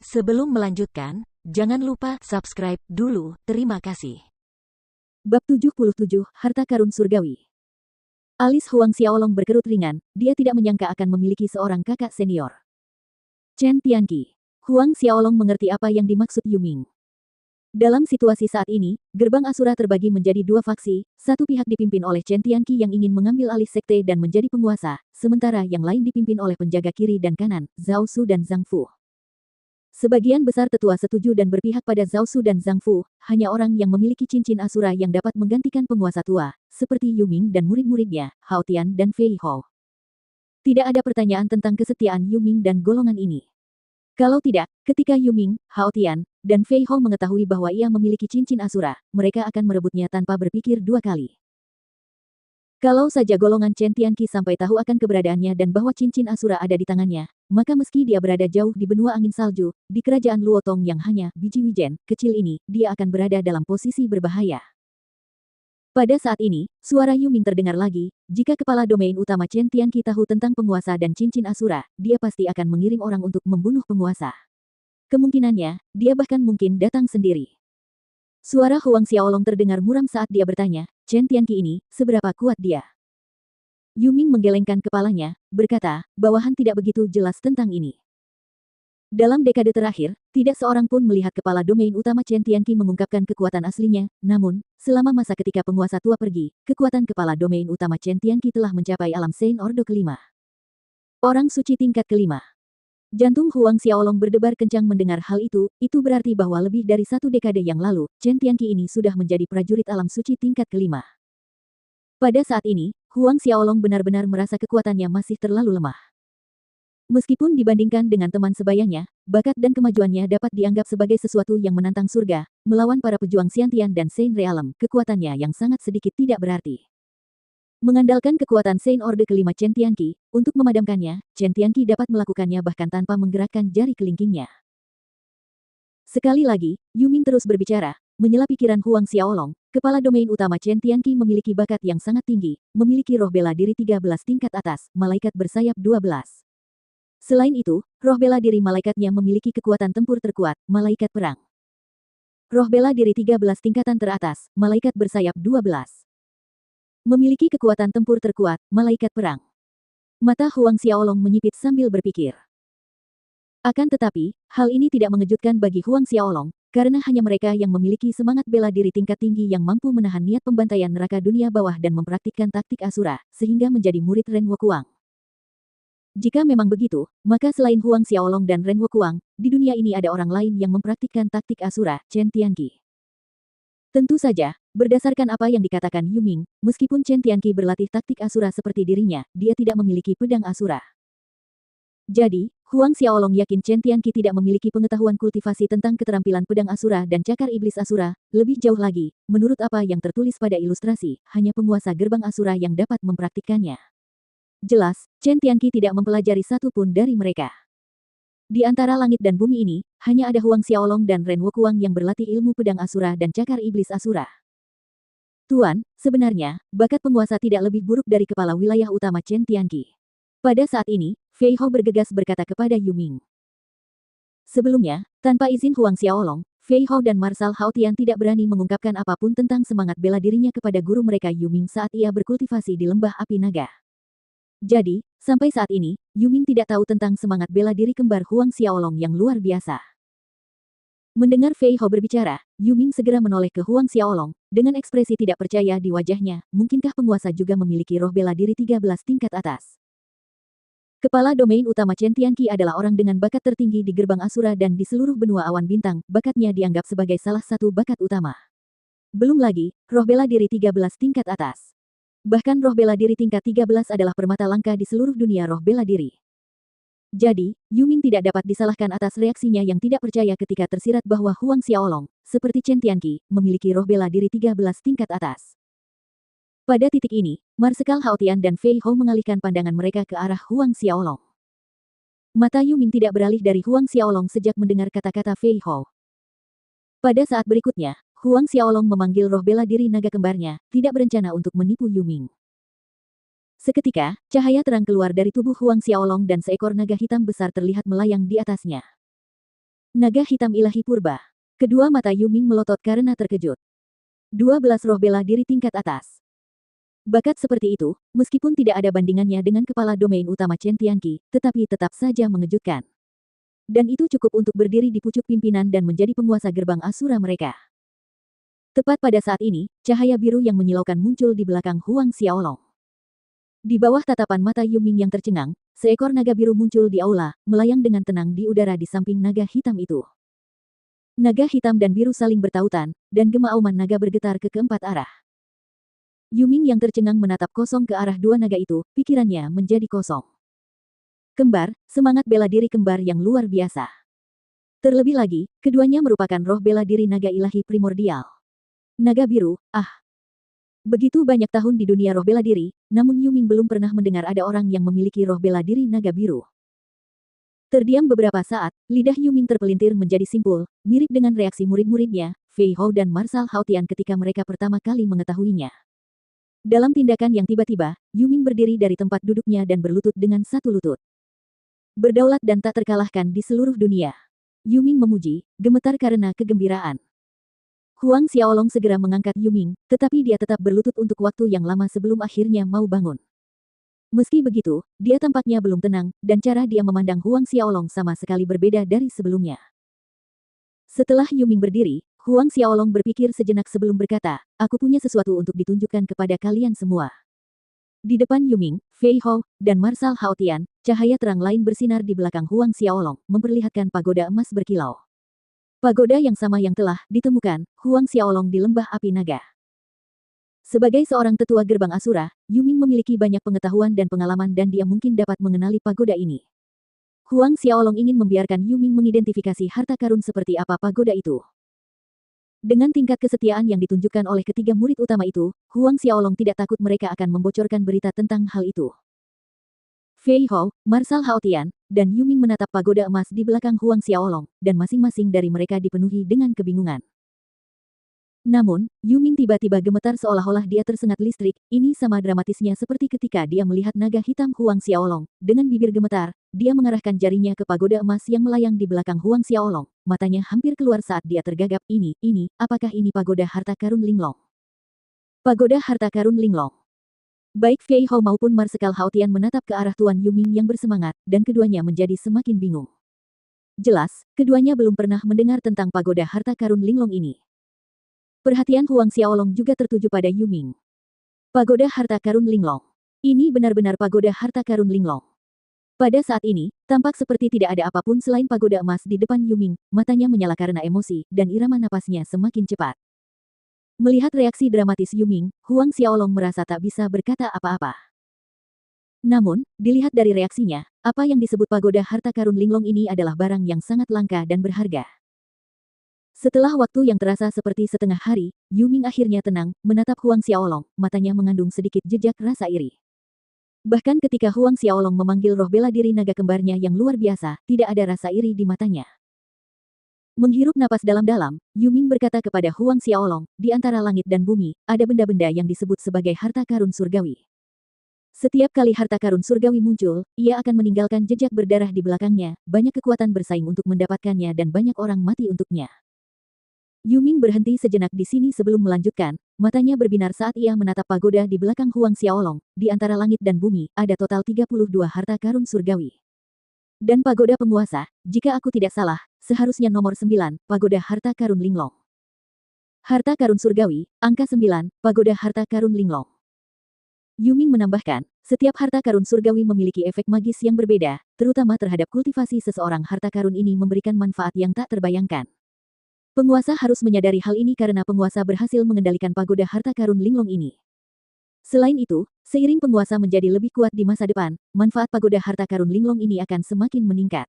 Sebelum melanjutkan, jangan lupa subscribe dulu. Terima kasih. Bab 77, Harta Karun Surgawi. Alis Huang Xiaolong berkerut ringan, dia tidak menyangka akan memiliki seorang kakak senior. Chen Tianqi. Huang Xiaolong mengerti apa yang dimaksud Yuming. Dalam situasi saat ini, gerbang Asura terbagi menjadi dua faksi, satu pihak dipimpin oleh Chen Tianqi yang ingin mengambil alih sekte dan menjadi penguasa, sementara yang lain dipimpin oleh penjaga kiri dan kanan, Zhao Su dan Zhang Fu. Sebagian besar tetua setuju dan berpihak pada Zhao Su dan Zhang Fu, hanya orang yang memiliki cincin Asura yang dapat menggantikan penguasa tua, seperti Yuming dan murid-muridnya, Hao Tian dan Fei Hou. Tidak ada pertanyaan tentang kesetiaan Yuming dan golongan ini. Kalau tidak, ketika Yuming, Hao Tian, dan Fei Hou mengetahui bahwa ia memiliki cincin Asura, mereka akan merebutnya tanpa berpikir dua kali. Kalau saja golongan Chen Tianqi sampai tahu akan keberadaannya dan bahwa cincin Asura ada di tangannya, maka meski dia berada jauh di benua angin salju, di kerajaan Luotong yang hanya biji wijen kecil ini, dia akan berada dalam posisi berbahaya. Pada saat ini, suara Yuming terdengar lagi, jika kepala domain utama Chen Tianqi tahu tentang penguasa dan cincin Asura, dia pasti akan mengirim orang untuk membunuh penguasa. Kemungkinannya, dia bahkan mungkin datang sendiri. Suara Huang Xiaolong terdengar muram saat dia bertanya, Chen Tianqi ini, seberapa kuat dia? Yuming menggelengkan kepalanya, berkata, bawahan tidak begitu jelas tentang ini. Dalam dekade terakhir, tidak seorang pun melihat kepala domain utama Chen Tianqi mengungkapkan kekuatan aslinya, namun, selama masa ketika penguasa tua pergi, kekuatan kepala domain utama Chen Tianqi telah mencapai alam Sein Ordo kelima. Orang suci tingkat kelima. Jantung Huang Xiaolong berdebar kencang mendengar hal itu berarti bahwa lebih dari satu dekade yang lalu, Chen Tianqi ini sudah menjadi prajurit alam suci tingkat kelima. Pada saat ini, Huang Xiaolong benar-benar merasa kekuatannya masih terlalu lemah. Meskipun dibandingkan dengan teman sebayanya, bakat dan kemajuannya dapat dianggap sebagai sesuatu yang menantang surga, melawan para pejuang Xiantian dan Sein Realm, kekuatannya yang sangat sedikit tidak berarti. Mengandalkan kekuatan Sein Orde kelima Chen Tianqi, untuk memadamkannya, Chen Tianqi dapat melakukannya bahkan tanpa menggerakkan jari kelingkingnya. Sekali lagi, Yuming terus berbicara, menyela pikiran Huang Xiaolong, kepala domain utama Chen Tianqi memiliki bakat yang sangat tinggi, memiliki roh bela diri 13 tingkat atas, malaikat bersayap 12. Selain itu, roh bela diri malaikatnya memiliki kekuatan tempur terkuat, malaikat perang. Roh bela diri 13 tingkatan teratas, malaikat bersayap 12. Memiliki kekuatan tempur terkuat, malaikat perang. Mata Huang Xiaolong menyipit sambil berpikir. Akan tetapi, hal ini tidak mengejutkan bagi Huang Xiaolong, karena hanya mereka yang memiliki semangat bela diri tingkat tinggi yang mampu menahan niat pembantaian neraka dunia bawah dan mempraktikkan taktik Asura, sehingga menjadi murid Ren Wokuang. Jika memang begitu, maka selain Huang Xiaolong dan Ren Wokuang, di dunia ini ada orang lain yang mempraktikkan taktik Asura, Chen Tianqi. Tentu saja, berdasarkan apa yang dikatakan Yuming, meskipun Chen Tianqi berlatih taktik Asura seperti dirinya, dia tidak memiliki pedang Asura. Jadi, Huang Xiaolong yakin Chen Tianqi tidak memiliki pengetahuan kultivasi tentang keterampilan pedang Asura dan cakar iblis Asura. Lebih jauh lagi, menurut apa yang tertulis pada ilustrasi, hanya penguasa gerbang Asura yang dapat mempraktikkannya. Jelas, Chen Tianqi tidak mempelajari satu pun dari mereka. Di antara langit dan bumi ini, hanya ada Huang Xiaolong dan Ren Wokuang yang berlatih ilmu pedang Asura dan cakar iblis Asura. Tuan, sebenarnya, bakat penguasa tidak lebih buruk dari kepala wilayah utama Chen Tianqi. Pada saat ini, Fei Hou bergegas berkata kepada Yuming. Sebelumnya, tanpa izin Huang Xiaolong, Fei Hou dan Marsal Hao Tian tidak berani mengungkapkan apapun tentang semangat bela dirinya kepada guru mereka Yuming saat ia berkultivasi di lembah api naga. Jadi, sampai saat ini, Yuming tidak tahu tentang semangat bela diri kembar Huang Xiaolong yang luar biasa. Mendengar Fei Hou berbicara, Yuming segera menoleh ke Huang Xiaolong, dengan ekspresi tidak percaya di wajahnya, mungkinkah penguasa juga memiliki roh bela diri 13 tingkat atas? Kepala domain utama Chen Tianqi adalah orang dengan bakat tertinggi di gerbang Asura dan di seluruh benua awan bintang, bakatnya dianggap sebagai salah satu bakat utama. Belum lagi, roh bela diri 13 tingkat atas. Bahkan roh bela diri tingkat 13 adalah permata langka di seluruh dunia roh bela diri. Jadi, Yuming tidak dapat disalahkan atas reaksinya yang tidak percaya ketika tersirat bahwa Huang Xiaolong, seperti Chen Tianqi, memiliki roh bela diri 13 tingkat atas. Pada titik ini, Marsekal Hao Tian dan Fei Hou mengalihkan pandangan mereka ke arah Huang Xiaolong. Mata Yuming tidak beralih dari Huang Xiaolong sejak mendengar kata-kata Fei Hou. Pada saat berikutnya, Huang Xiaolong memanggil roh bela diri naga kembarnya, tidak berencana untuk menipu Yuming. Seketika, cahaya terang keluar dari tubuh Huang Xiaolong dan seekor naga hitam besar terlihat melayang di atasnya. Naga hitam ilahi purba. Kedua mata Yuming melotot karena terkejut. 12 roh bela diri tingkat atas. Bakat seperti itu, meskipun tidak ada bandingannya dengan kepala domain utama Chen Tianqi, tetapi tetap saja mengejutkan. Dan itu cukup untuk berdiri di pucuk pimpinan dan menjadi penguasa gerbang Asura mereka. Tepat pada saat ini, cahaya biru yang menyilaukan muncul di belakang Huang Xiaolong. Di bawah tatapan mata Yuming yang tercengang, seekor naga biru muncul di aula, melayang dengan tenang di udara di samping naga hitam itu. Naga hitam dan biru saling bertautan, dan gema auman naga bergetar ke keempat arah. Yuming yang tercengang menatap kosong ke arah dua naga itu, pikirannya menjadi kosong. Kembar, semangat bela diri kembar yang luar biasa. Terlebih lagi, keduanya merupakan roh bela diri naga ilahi primordial. Naga biru, ah. Begitu banyak tahun di dunia roh bela diri, namun Yuming belum pernah mendengar ada orang yang memiliki roh bela diri naga biru. Terdiam beberapa saat, lidah Yuming terpelintir menjadi simpul, mirip dengan reaksi murid-muridnya, Fei Hou dan Marshal Haotian ketika mereka pertama kali mengetahuinya. Dalam tindakan yang tiba-tiba, Yuming berdiri dari tempat duduknya dan berlutut dengan satu lutut. Berdaulat dan tak terkalahkan di seluruh dunia. Yuming memuji, gemetar karena kegembiraan. Huang Xiaolong segera mengangkat Yuming, tetapi dia tetap berlutut untuk waktu yang lama sebelum akhirnya mau bangun. Meski begitu, dia tampaknya belum tenang, dan cara dia memandang Huang Xiaolong sama sekali berbeda dari sebelumnya. Setelah Yuming berdiri, Huang Xiaolong berpikir sejenak sebelum berkata, aku punya sesuatu untuk ditunjukkan kepada kalian semua. Di depan Yuming, Fei Hou, dan Marshal Haotian, cahaya terang lain bersinar di belakang Huang Xiaolong, memperlihatkan pagoda emas berkilau. Pagoda yang sama yang telah ditemukan Huang Xiaolong di lembah api naga. Sebagai seorang tetua gerbang Asura, Yuming memiliki banyak pengetahuan dan pengalaman dan dia mungkin dapat mengenali pagoda ini. Huang Xiaolong ingin membiarkan Yuming mengidentifikasi harta karun seperti apa pagoda itu. Dengan tingkat kesetiaan yang ditunjukkan oleh ketiga murid utama itu, Huang Xiaolong tidak takut mereka akan membocorkan berita tentang hal itu. Fei Hou, Marshal Haotian, dan Yuming menatap pagoda emas di belakang Huang Xiaolong, dan masing-masing dari mereka dipenuhi dengan kebingungan. Namun, Yuming tiba-tiba gemetar seolah-olah dia tersengat listrik, ini sama dramatisnya seperti ketika dia melihat naga hitam Huang Xiaolong. Dengan bibir gemetar, dia mengarahkan jarinya ke pagoda emas yang melayang di belakang Huang Xiaolong. Matanya hampir keluar saat dia tergagap, apakah ini pagoda harta karun Linglong? Pagoda harta karun Linglong. Baik Fei Hou maupun Marsekal Haotian menatap ke arah Tuan Yuming yang bersemangat, dan keduanya menjadi semakin bingung. Jelas, keduanya belum pernah mendengar tentang pagoda harta karun Linglong ini. Perhatian Huang Xiaolong juga tertuju pada Yuming. Pagoda harta karun Linglong. Ini benar-benar pagoda harta karun Linglong. Pada saat ini, tampak seperti tidak ada apapun selain pagoda emas di depan Yuming, matanya menyala karena emosi, dan irama napasnya semakin cepat. Melihat reaksi dramatis Yuming, Huang Xiaolong merasa tak bisa berkata apa-apa. Namun, dilihat dari reaksinya, apa yang disebut pagoda harta karun Linglong ini adalah barang yang sangat langka dan berharga. Setelah waktu yang terasa seperti setengah hari, Yuming akhirnya tenang, menatap Huang Xiaolong, matanya mengandung sedikit jejak rasa iri. Bahkan ketika Huang Xiaolong memanggil roh bela diri naga kembarnya yang luar biasa, tidak ada rasa iri di matanya. Menghirup napas dalam-dalam, Yuming berkata kepada Huang Xiaolong, di antara langit dan bumi, ada benda-benda yang disebut sebagai harta karun surgawi. Setiap kali harta karun surgawi muncul, ia akan meninggalkan jejak berdarah di belakangnya, banyak kekuatan bersaing untuk mendapatkannya dan banyak orang mati untuknya. Yuming berhenti sejenak di sini sebelum melanjutkan, matanya berbinar saat ia menatap pagoda di belakang Huang Xiaolong. Di antara langit dan bumi, ada total 32 harta karun surgawi. Dan pagoda penguasa, jika aku tidak salah, seharusnya nomor 9, pagoda harta karun Linglong. Harta karun surgawi, angka 9, pagoda harta karun Linglong. Yuming menambahkan, setiap harta karun surgawi memiliki efek magis yang berbeda, terutama terhadap kultivasi seseorang. Harta karun ini memberikan manfaat yang tak terbayangkan. Penguasa harus menyadari hal ini karena penguasa berhasil mengendalikan pagoda harta karun Linglong ini. Selain itu, seiring penguasa menjadi lebih kuat di masa depan, manfaat pagoda harta karun Linglong ini akan semakin meningkat.